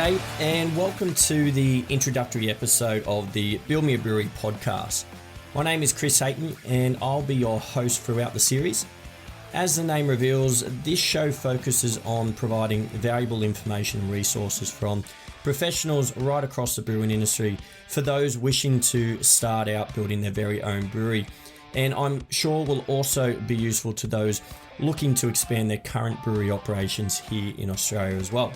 G'day and welcome to the introductory episode of the Build Me a Brewery podcast. My name is Chris Hayton and I'll be your host throughout the series. As the name reveals, this show focuses on providing valuable information and resources from professionals right across the brewing industry for those wishing to start out building their very own brewery. And I'm sure will also be useful to those looking to expand their current brewery operations here in Australia as well.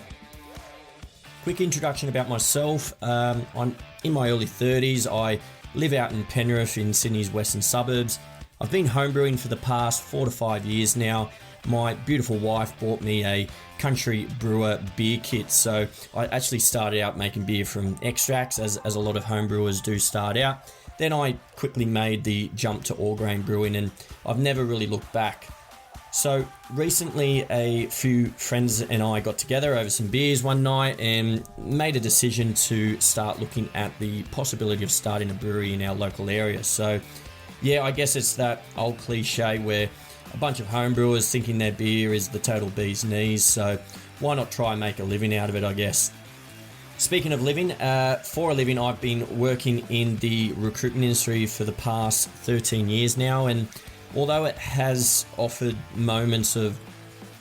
Quick introduction about myself. I'm in my early 30s. I live out in Penrith in Sydney's western suburbs. I've been homebrewing for the past 4 to 5 years now. My beautiful wife bought me a country brewer beer kit. So I actually started out making beer from extracts as a lot of homebrewers do start out. Then I quickly made the jump to all grain brewing and I've never really looked back. So recently a few friends and I got together over some beers one night and made a decision to start looking at the possibility of starting a brewery in our local area. So yeah, I guess it's that old cliche where a bunch of homebrewers thinking their beer is the total bee's knees. So why not try and make a living out of it, I guess. Speaking of living, for a living, I've been working in the recruitment industry for the past 13 years now, and although it has offered moments of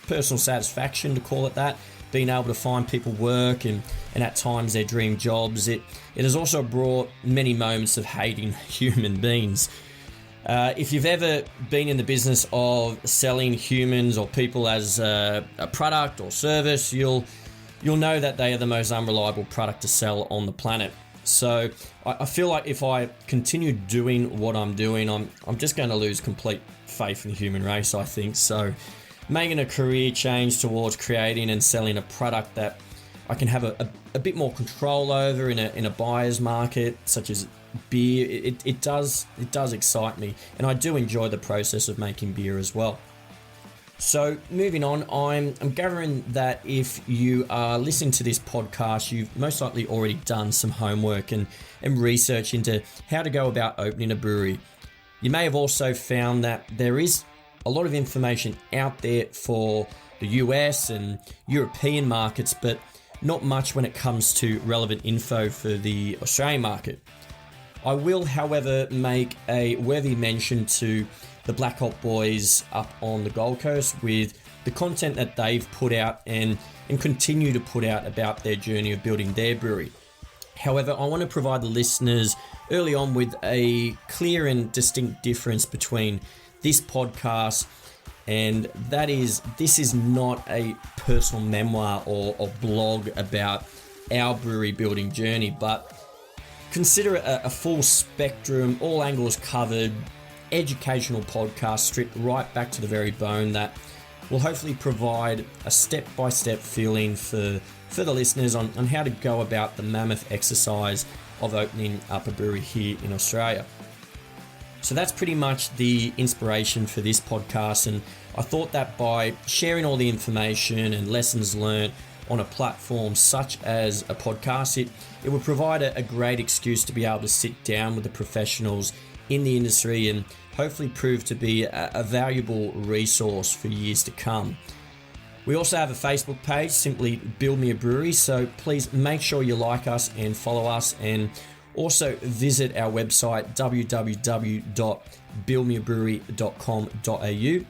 personal satisfaction, to call it that, being able to find people work and at times their dream jobs, it has also brought many moments of hating human beings. If you've ever been in the business of selling humans or people as a product or service, you'll know that they are the most unreliable product to sell on the planet. So I feel like if I continue doing what I'm doing, I'm just going to lose complete faith in the human race, I think. So making a career change towards creating and selling a product that I can have a bit more control over in a buyer's market, such as beer, it does excite me. And I do enjoy the process of making beer as well. So moving on, I'm gathering that if you are listening to this podcast, you've most likely already done some homework and research into how to go about opening a brewery. You may have also found that there is a lot of information out there for the US and European markets, but not much when it comes to relevant info for the Australian market. I will, however, make a worthy mention to the Black Hop Boys up on the Gold Coast with the content that they've put out and continue to put out about their journey of building their brewery. However, I want to provide the listeners early on with a clear and distinct difference between this podcast, and that is, this is not a personal memoir or blog about our brewery building journey, but consider it a full spectrum, all angles covered, educational podcast stripped right back to the very bone that will hopefully provide a step-by-step feeling for the listeners on how to go about the mammoth exercise of opening up a brewery here in Australia. So that's pretty much the inspiration for this podcast, and I thought that by sharing all the information and lessons learned on a platform such as a podcast, it would provide a great excuse to be able to sit down with the professionals in the industry and hopefully prove to be a valuable resource for years to come. We also have a Facebook page, simply Build Me a Brewery, so please make sure you like us and follow us, and also visit our website www.buildmeabrewery.com.au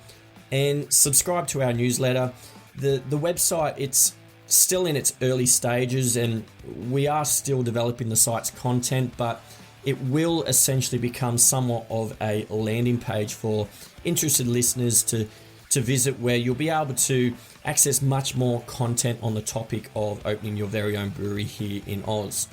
and subscribe to our newsletter. The website, it's still in its early stages and we are still developing the site's content, but it will essentially become somewhat of a landing page for interested listeners to visit, where you'll be able to access much more content on the topic of opening your very own brewery here in Oz.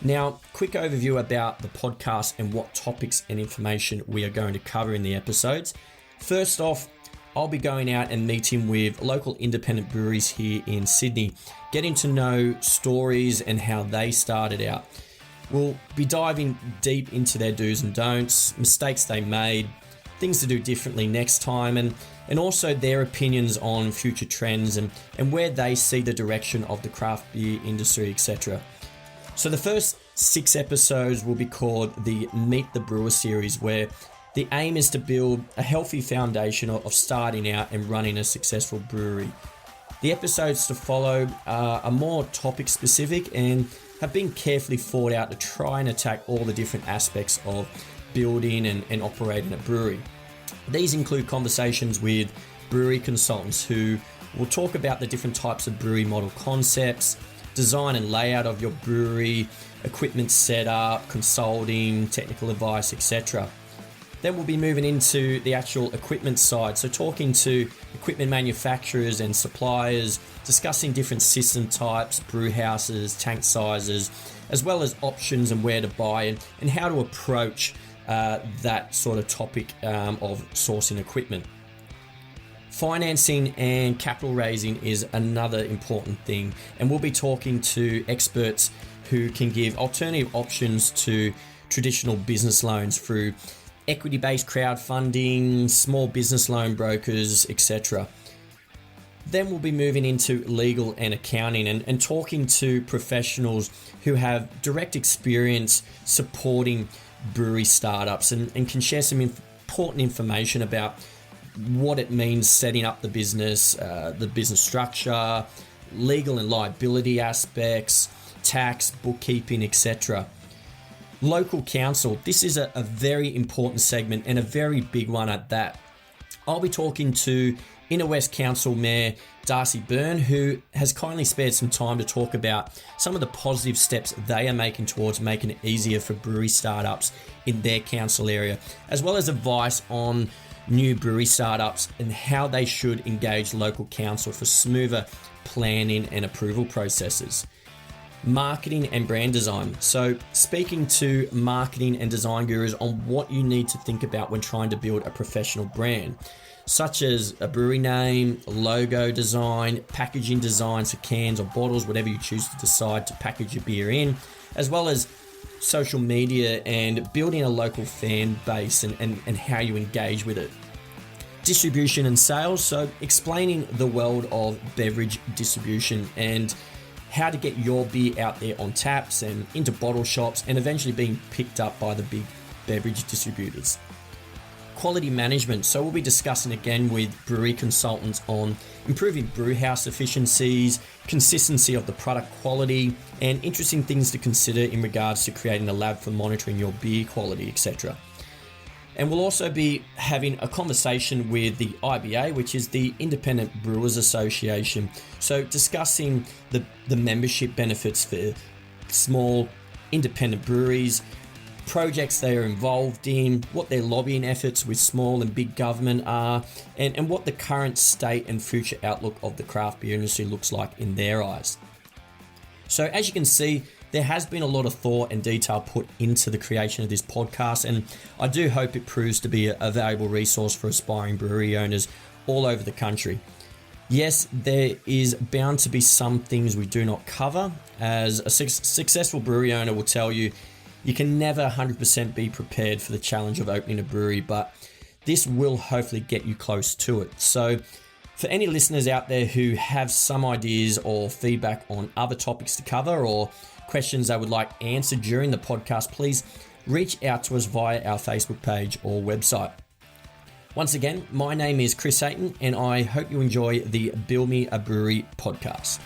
Now, quick overview about the podcast and what topics and information we are going to cover in the episodes. First off, I'll be going out and meeting with local independent breweries here in Sydney, getting to know stories and how they started out. We'll be diving deep into their do's and don'ts, mistakes they made, things to do differently next time, and also their opinions on future trends and where they see the direction of the craft beer industry, etc. So the first 6 episodes will be called the Meet the Brewer series, where the aim is to build a healthy foundation of starting out and running a successful brewery. The episodes to follow are more topic specific and have been carefully thought out to try and attack all the different aspects of building and operating a brewery. These include conversations with brewery consultants who will talk about the different types of brewery model concepts, design and layout of your brewery, equipment setup, consulting, technical advice, etc. Then we'll be moving into the actual equipment side, so talking to equipment manufacturers and suppliers, discussing different system types, brew houses, tank sizes, as well as options and where to buy and how to approach that sort of topic of sourcing equipment. Financing and capital raising is another important thing, and we'll be talking to experts who can give alternative options to traditional business loans through equity-based crowdfunding, small business loan brokers, etc. Then we'll be moving into legal and accounting and talking to professionals who have direct experience supporting brewery startups and can share some important information about what it means setting up the business structure, legal and liability aspects, tax, bookkeeping, etc. Local council, this is a very important segment and a very big one at that. I'll be talking to Inner West Council Mayor Darcy Byrne, who has kindly spared some time to talk about some of the positive steps they are making towards making it easier for brewery startups in their council area, as well as advice on new brewery startups and how they should engage local council for smoother planning and approval processes. Marketing and brand design. So speaking to marketing and design gurus on what you need to think about when trying to build a professional brand, such as a brewery name, logo design, packaging designs for cans or bottles, whatever you choose to decide to package your beer in, as well as social media and building a local fan base and how you engage with it. Distribution and sales, so explaining the world of beverage distribution and how to get your beer out there on taps and into bottle shops and eventually being picked up by the big beverage distributors. Quality management, so we'll be discussing again with brewery consultants on improving brew house efficiencies, consistency of the product quality, and interesting things to consider in regards to creating a lab for monitoring your beer quality, etc. And we'll also be having a conversation with the IBA, which is the Independent Brewers Association. So discussing the membership benefits for small independent breweries, projects they are involved in, what their lobbying efforts with small and big government are, and what the current state and future outlook of the craft beer industry looks like in their eyes. So as you can see, there has been a lot of thought and detail put into the creation of this podcast, and I do hope it proves to be a valuable resource for aspiring brewery owners all over the country. Yes, there is bound to be some things we do not cover. As a successful brewery owner will tell you, you can never 100% be prepared for the challenge of opening a brewery, but this will hopefully get you close to it. So for any listeners out there who have some ideas or feedback on other topics to cover or questions they would like answered during the podcast, please reach out to us via our Facebook page or website. Once again, my name is Chris Hayton, and I hope you enjoy the Build Me a Brewery podcast.